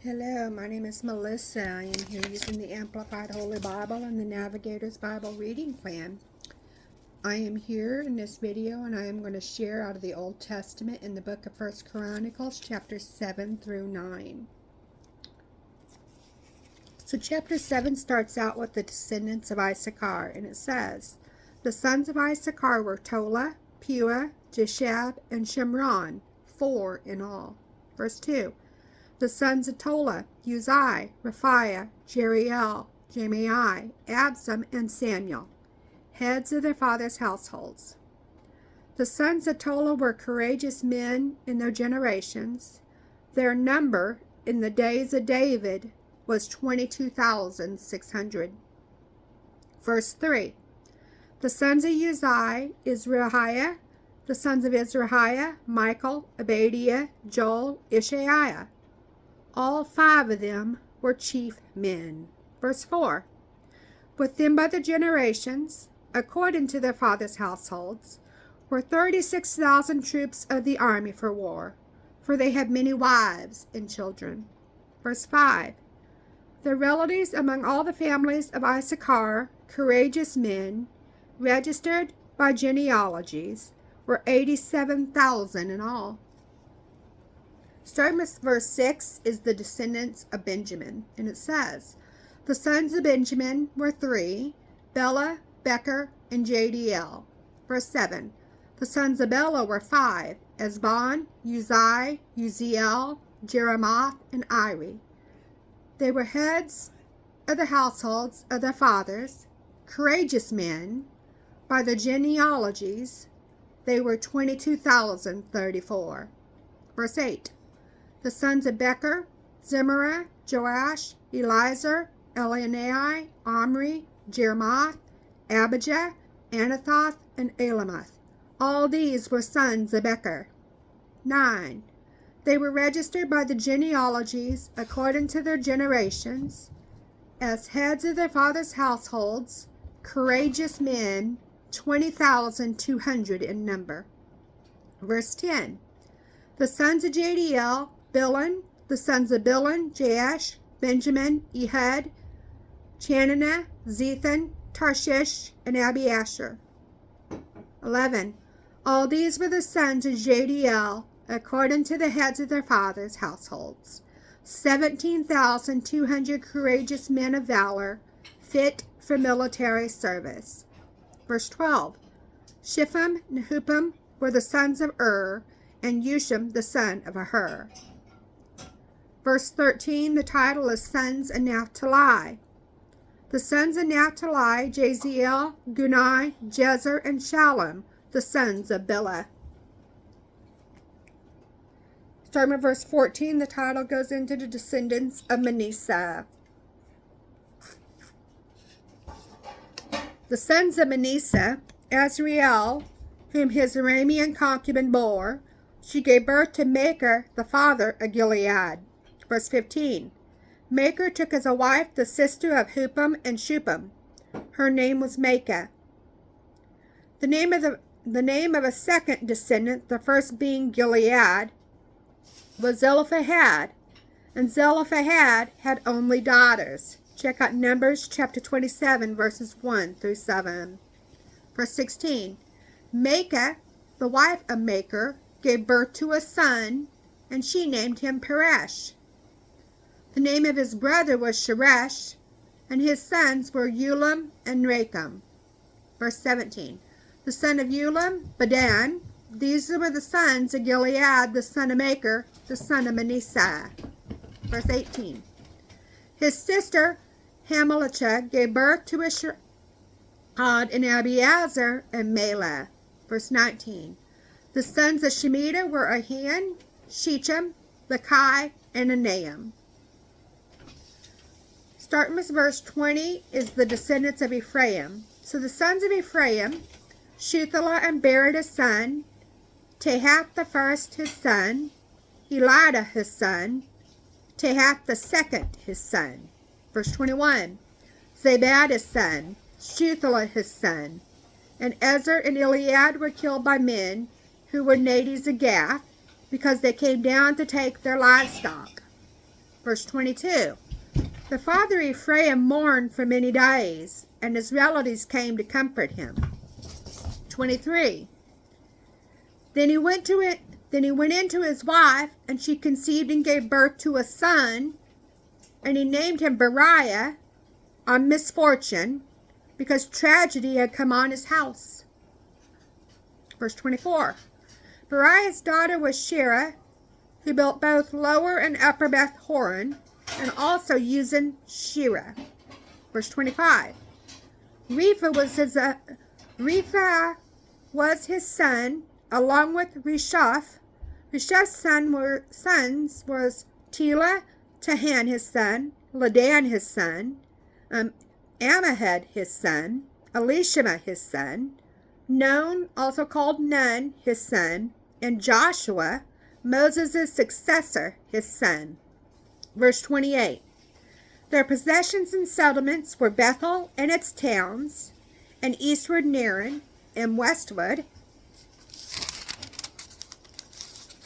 Hello, my name is Melissa. I am here using the Amplified Holy Bible and the Navigator's Bible Reading Plan. I am here in this video and I am going to share out of the Old Testament in the book of 1 Chronicles, chapter 7 through 9. So chapter 7 starts out with the descendants of Issachar, and it says, the sons of Issachar were Tola, Puah, Jeshab, and Shimron, 4 in all. Verse 2. The sons of Tola, Uzziah, Raphiah, Jeriel, Jemai, Absam, and Samuel, heads of their fathers' households. The sons of Tola were courageous men in their generations. Their number in the days of David was 22,600. Verse 3. The sons of Uzziah, Izrahiah. The sons of Izrahiah, Michael, Obadiah, Joel, Ishaiah. All 5 of them were chief men. Verse 4. With them by the generations, according to their fathers' households, were 36,000 troops of the army for war, for they had many wives and children. Verse 5. The relatives among all the families of Issachar, courageous men, registered by genealogies, were 87,000 in all. Starting with verse 6 is the descendants of Benjamin, and it says, the sons of Benjamin were 3, Bela, Becher, and Jadiel. Verse 7, the sons of Bela were 5, Esbon, Uzziah, Uziel, Jeremoth, and Iri. They were heads of the households of their fathers, courageous men. By the genealogies, they were 22,034. Verse 8, the sons of Becher, Zimmerah, Joash, Eliezer, Elionai, Omri, Jeremoth, Abijah, Anathoth, and Elamoth. All these were sons of Becher. 9. They were registered by the genealogies according to their generations, as heads of their fathers' households, courageous men, 20,200 in number. Verse 10. The sons of Jadiel, Bilhan. The sons of Bilhan, Jaash, Benjamin, Ehud, Chananah, Zethan, Tarshish, and Abiashar. 11. All these were the sons of Jadiel, according to the heads of their fathers' households. 17,200 courageous men of valor, fit for military service. Verse 12. Shipham and Huppim were the sons of and Usham the son of Ahur. Verse 13, the title is Sons of Naphtali. The sons of Naphtali, Jaziel, Gunai, Jezer, and Shallum, the sons of Bilhah. Starting with verse 14, the title goes into the descendants of Manasseh. The sons of Manasseh, Azriel, whom his Aramean concubine bore. She gave birth to Machir, the father of Gilead. Verse 15. Machir took as a wife the sister of Huppim and Shuppim. Her name was Maacah. The name of a second descendant, the first being Gilead, was Zelophehad, and Zelophehad had only daughters. Check out Numbers chapter 27, verses 1 through 7. Verse 16. Maacah, the wife of Machir, gave birth to a son, and she named him Peresh. The name of his brother was Sheresh, and his sons were Ulam and Rakem. Verse 17. The son of Ulam, Badan. These were the sons of Gilead, the son of Machir, the son of Manasseh. Verse 18. His sister Hamelechah gave birth to Ishad and Abiezer and Melah. Verse 19. The sons of Shemitah were Ahian, Shechem, Bekai, and Anaam. Starting with verse 20 is the descendants of Ephraim. So the sons of Ephraim, Shuthelah and Bered his son, Tahath the first his son, Elidah his son, Tahath the second his son. Verse 21, Zabad his son, Shuthelah his son, and Ezer and Eliad were killed by men who were natives of Gath, because they came down to take their livestock. Verse 22. The father Ephraim mourned for many days, and his relatives came to comfort him. 23. Then he went in to his wife, and she conceived and gave birth to a son, and he named him Beriah, on misfortune, because tragedy had come on his house. Verse 24. Beriah's daughter was Shira, who built both Lower and Upper Beth Horon, and also Uzan Shira. Verse 25. Repha was his son, along with Reshaph. Reshaph's sons was Tela, Tahan his son, Ladan his son, Ammihud his son, Elishama his son, Nun, also called Nun, his son, and Joshua, Moses' successor, his son. Verse 28. Their possessions and settlements were Bethel and its towns, and eastward Naran, and westward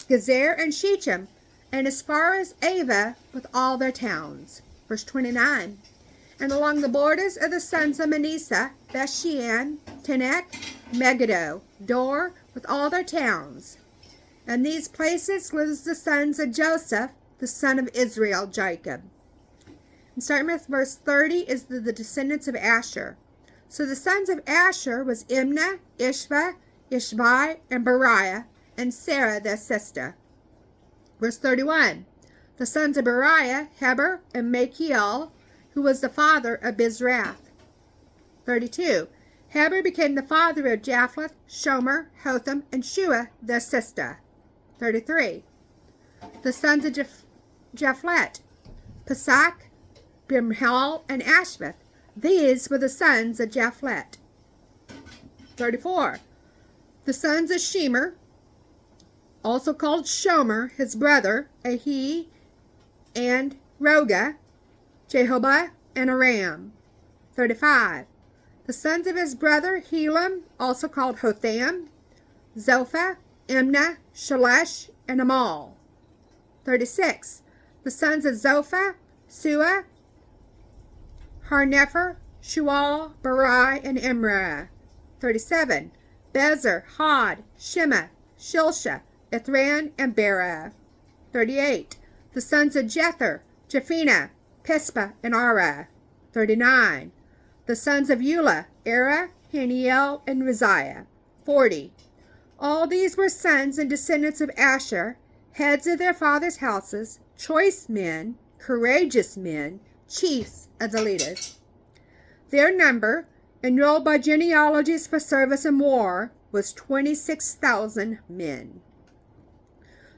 Gezer and Shechem, and as far as Ava with all their towns. Verse 29. And along the borders of the sons of Manasseh, Bethshean, Tenek, Megiddo, Dor, with all their towns. And these places lived the sons of Joseph, the son of Israel, Jacob. And starting with verse 30 is the descendants of Asher. So the sons of Asher was Imnah, Ishva, Ishvi, and Beriah, and Sarah their sister. Verse 31. The sons of Beriah, Heber, and Machiel, who was the father of Bizrath. 32. Heber became the father of Japhlet, Shomer, Hotham, and Shua, their sister. 33. The sons of Japhlet, Pesach, Bimhal, and Ashvath. These were the sons of Japhlet. 34. The sons of Shemer, also called Shomer, his brother, Ahi, and Roga, Jehovah, and Aram. 35. The sons of his brother Helam, also called Hotham, Zophah, Imnah, Shalesh, and Amal. 36. The sons of Zophah, Sua, Harnepher, Shual, Barai, and Imrah. 37. Bezer, Hod, Shema, Shilsha, Ithran, and Berah. 38. The sons of Jether, Japhina, Pispa, and Ara. 39. The sons of Eula, Era, Haniel, and Raziah. 40. All these were sons and descendants of Asher, heads of their fathers' houses, choice men, courageous men, chiefs of the leaders. Their number, enrolled by genealogies for service in war, was 26,000 men.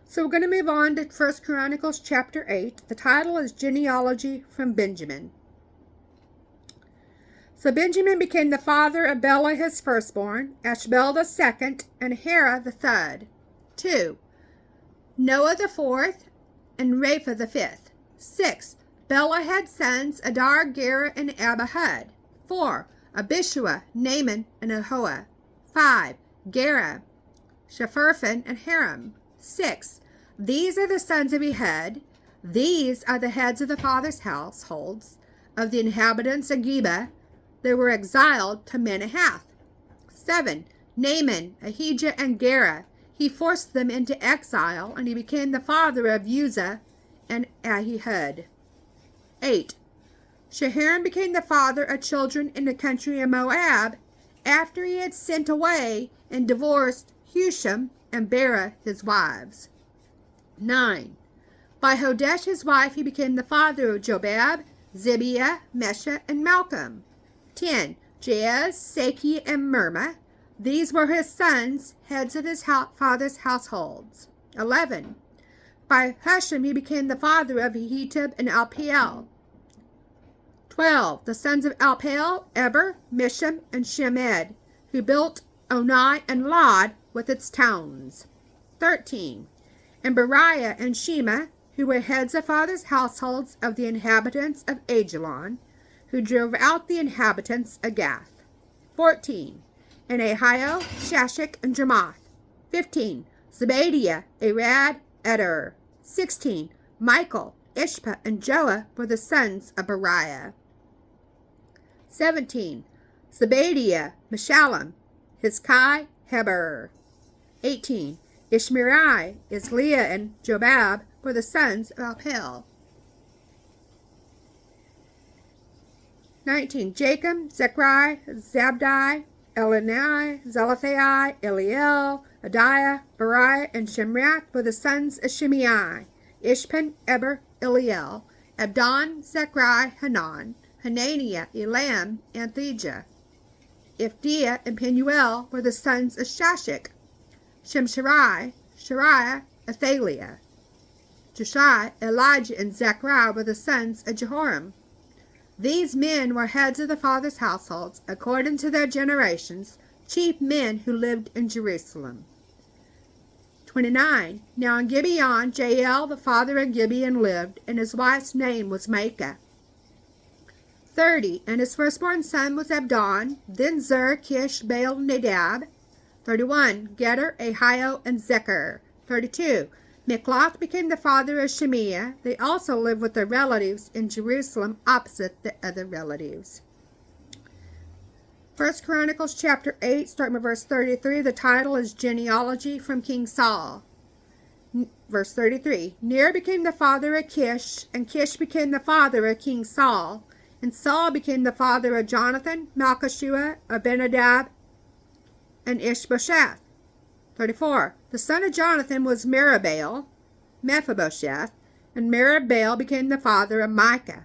So we're going to move on to 1 Chronicles chapter 8. The title is Genealogy from Benjamin. So Benjamin became the father of Bela his firstborn, Ashbel the second, and Hera the third. 2. Noah the fourth, and Rapha the fifth. 6. Bela had sons Adar, Gera, and Abihud. 4. Abishua, Naaman, and Ahoah. 5. Gera, Shepharphan, and Haram. 6. These are the sons of Ehud. These are the heads of the fathers' households of the inhabitants of Geba. They were exiled to Manahath. 7. Naaman, Ahijah, and Gera. He forced them into exile, and he became the father of Uzzah and Ahihud. 8. Sheharim became the father of children in the country of Moab, after he had sent away and divorced Husham and Bera his wives. 9. By Hodesh his wife he became the father of Jobab, Zibiah, Mesha, and Malcolm. 10. Jaz, Saki, and Mirma. These were his sons, heads of his father's households. 11. By Husham he became the father of Ahitub and Alpiel. 12. The sons of Alpiel, Eber, Misham, and Shemed, who built Onai and Lod with its towns. 13. And Beriah and Shema, who were heads of fathers' households of the inhabitants of Ajalon, who drove out the inhabitants of Gath. 14. And Ahio, Shashak, and Jermoth. 15. Zebadiah, Arad, Eder. 16. Michael, Ishpa and Joah were the sons of Beriah. 17. Zebadiah, Meshullam, Hizkai, Heber. 18. Ishmerai, Isliah, and Jobab were the sons of Alpel. 19. Jacob, Zechariah, Zabdi, Elani, Zelathai, Eliel, Adiah, Beriah, and Shemrath were the sons of Shimei. Ishpan, Eber, Eliel, Abdon, Zechariah, Hanan, Hananiah, Elam, and Thijah. Ifdiah and Penuel were the sons of Shashik. Shemsharai, Shariah, Athaliah. Joshai, Elijah, and Zechariah were the sons of Jehoram. These men were heads of the fathers' households, according to their generations, chief men who lived in Jerusalem. 29. Now in Gibeon, Jael, the father of Gibeon, lived, and his wife's name was Maacah. 30. And his firstborn son was Abdon, then Zur, Kish, Baal, Nadab. 31. Geder, Ahio, and Zechar. 32. Mikloth became the father of Shemiah. They also lived with their relatives in Jerusalem opposite the other relatives. 1 Chronicles chapter 8, starting with verse 33. The title is Genealogy from King Saul. Verse 33. Ner became the father of Kish, and Kish became the father of King Saul. And Saul became the father of Jonathan, Malchishua, Abinadab, and Ishbosheth. 34. The son of Jonathan was Mephibosheth, and Mephibosheth became the father of Micah.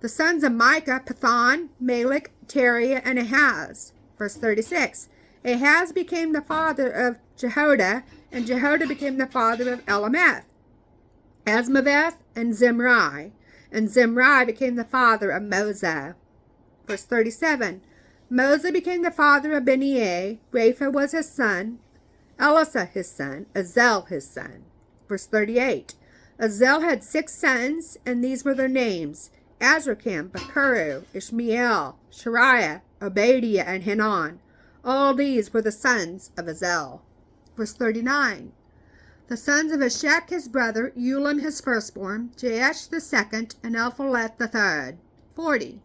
The sons of Micah, Pathan, Malek, Teriah, and Ahaz. Verse 36. Ahaz became the father of Jehoiada, and Jehoiada became the father of Elameth, Asmaveth, and Zimri. And Zimri became the father of Moza. Verse 37. Moza became the father of Beniah. Rapha was his son, Elasa his son, Azel his son. Verse 38. Azel had 6 sons, and these were their names: Azrikam, Bakuru, Ishmael, Shariah, Obadiah, and Hanan. All these were the sons of Azel. Verse 39. The sons of Eshek his brother, Ulam his firstborn, Jaash the second, and Elphalet the third. 40.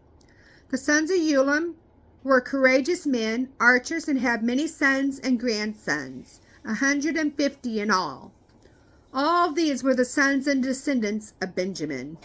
The sons of Ulam were courageous men, archers, and had many sons and grandsons, 150 in all. All these were the sons and descendants of Benjamin.